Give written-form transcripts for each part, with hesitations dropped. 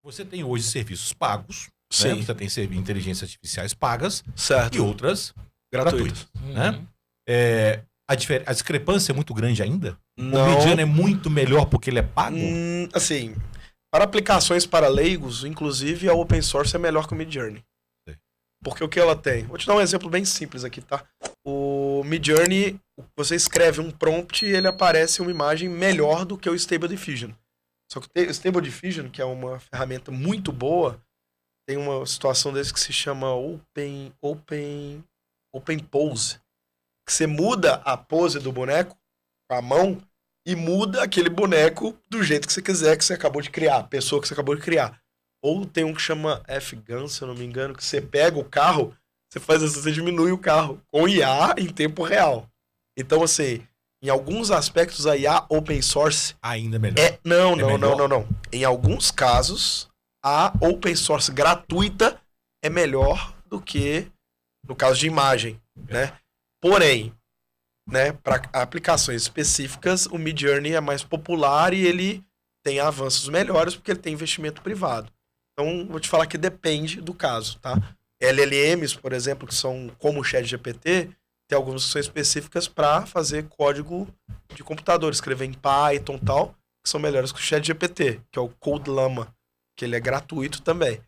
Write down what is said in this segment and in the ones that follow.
Você tem hoje serviços pagos, Sim. né? Você tem inteligências artificiais pagas Certo. e outras gratuitas. Né? A discrepância é muito grande ainda? Não. O Midjourney é muito melhor porque ele é pago? Assim, para aplicações para leigos, inclusive a open source é melhor que o Midjourney. Sim. Porque o que ela tem? Vou te dar um exemplo bem simples aqui, tá? O Midjourney, você escreve um prompt e ele aparece uma imagem melhor do que o Stable Diffusion. Só que o Stable Diffusion, que é uma ferramenta muito boa, tem uma situação desse que se chama Open Pose. Que você muda a pose do boneco com a mão e muda aquele boneco do jeito que você quiser, que você acabou de criar, a pessoa que você acabou de criar. Ou tem um que chama F-Gun, se eu não me engano, que você pega o carro, você diminui o carro com IA em tempo real. Então, assim, em alguns aspectos a IA open source ainda melhor. Não. Em alguns casos, a open source gratuita é melhor do que no caso de imagem, né? Porém, né, para aplicações específicas, o Midjourney é mais popular e ele tem avanços melhores porque ele tem investimento privado. Então, vou te falar que depende do caso, tá? LLMs, por exemplo, que são como o ChatGPT, tem algumas que são específicas para fazer código de computador, escrever em Python e tal, que são melhores que o ChatGPT, que é o CodeLama, que ele é gratuito também.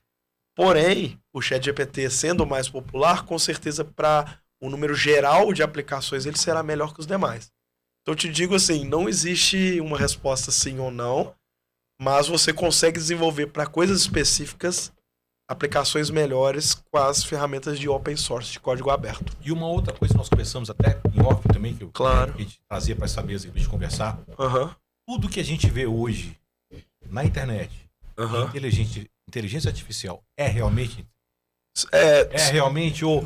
Porém, o ChatGPT sendo mais popular, com certeza para o número geral de aplicações ele será melhor que os demais. Então eu te digo assim, não existe uma resposta sim ou não, mas você consegue desenvolver para coisas específicas aplicações melhores com as ferramentas de open source, de código aberto. E uma outra coisa que nós conversamos até em off também, que Claro. a gente trazia para essa mesa para a gente conversar, Uhum. tudo que a gente vê hoje na internet, Uhum. inteligência artificial, é realmente ou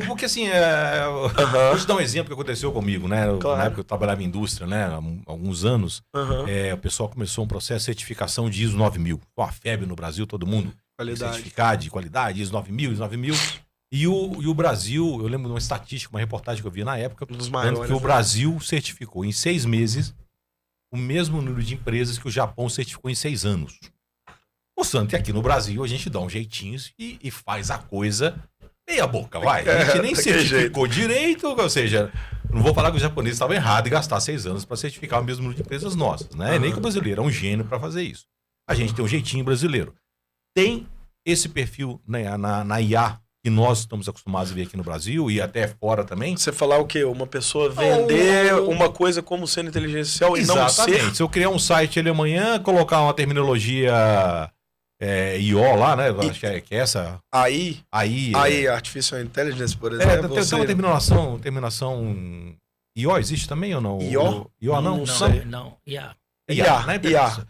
porque assim, vou te dar um exemplo que aconteceu comigo, né? Claro. Na época eu trabalhava em indústria, né? Há alguns anos, o pessoal começou um processo de certificação de ISO 9000. Foi uma febre no Brasil, todo mundo certificado de qualidade, ISO 9000, ISO 9000. E o Brasil, eu lembro de uma estatística, uma reportagem que eu vi na época, Um dos maiores, que o Brasil certificou em 6 meses o mesmo número de empresas que o Japão certificou em 6 anos. Mostrando que aqui no Brasil a gente dá um jeitinho e faz a coisa meia boca, vai. A gente nem certificou direito, ou seja, não vou falar que os japoneses estavam errados e gastar 6 anos para certificar o mesmo número de empresas nossas, né? Nem que o brasileiro é um gênio para fazer isso. A gente tem um jeitinho brasileiro. Tem esse perfil na IA que nós estamos acostumados a ver aqui no Brasil e até fora também. Você falar o quê? Uma pessoa vender uma coisa como sendo inteligência artificial e não ser... Se eu criar um site ali amanhã, colocar uma terminologia IO lá, né? Acho que é essa. AI, AI, Artificial Intelligence, por exemplo. Tem uma terminação IO, existe também ou não? IO? IO não? Não. IA. IA, né?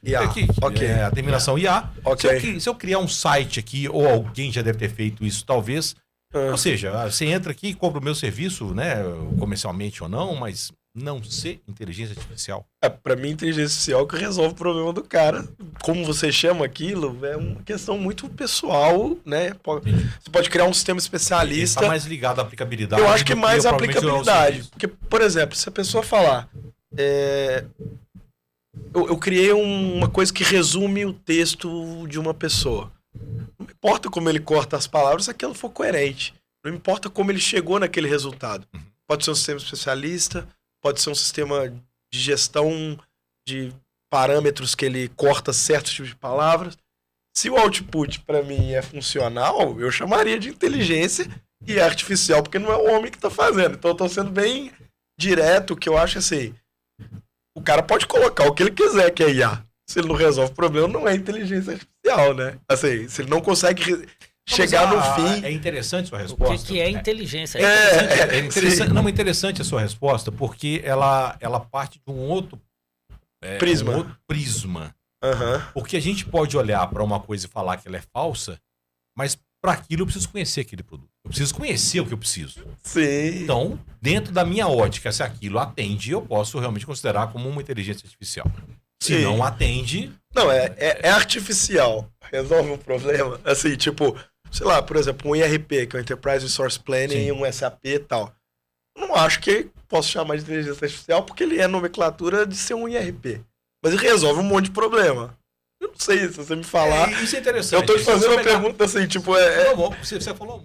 IA. Aqui, Ok. a terminação IA. Ok. Se eu criar um site aqui, ou alguém já deve ter feito isso, talvez. Ou seja, você entra aqui e compra o meu serviço, né? Comercialmente ou não, mas não ser inteligência artificial. Pra mim, inteligência artificial é o que resolve o problema do cara. Como você chama aquilo, é uma questão muito pessoal, né? Você pode criar um sistema especialista. Está mais ligado à aplicabilidade. Eu acho que mais a aplicabilidade. Porque, por exemplo, se a pessoa falar... Eu criei uma coisa que resume o texto de uma pessoa. Não importa como ele corta as palavras, se aquilo for coerente. Não importa como ele chegou naquele resultado. Pode ser um sistema especialista, pode ser um sistema de gestão de parâmetros que ele corta certos tipos de palavras. Se o output para mim é funcional, eu chamaria de inteligência e é artificial, porque não é o homem que está fazendo. Então eu estou sendo bem direto, que eu acho assim... O cara pode colocar o que ele quiser que é IA. Se ele não resolve o problema, não é inteligência artificial, né? Assim, se ele não consegue chegar no fim... É interessante a sua resposta. O que é inteligência? Interessante a sua resposta, porque ela parte de um outro prisma. Porque a gente pode olhar para uma coisa e falar que ela é falsa, mas para aquilo eu preciso conhecer aquele produto. Eu preciso conhecer o que eu preciso. Sim. Então, dentro da minha ótica, se aquilo atende, eu posso realmente considerar como uma inteligência artificial. Se não atende... Não, é artificial. Resolve um problema. Assim, tipo, sei lá, por exemplo, um IRP, que é o Enterprise Resource Planning, um SAP e tal. Eu não acho que posso chamar de inteligência artificial porque ele é nomenclatura de ser um IRP. Mas ele resolve um monte de problema. sei, se você me falar. Isso é interessante. Eu tô te fazendo uma Se você pegar- pergunta assim, tipo, Não, você falou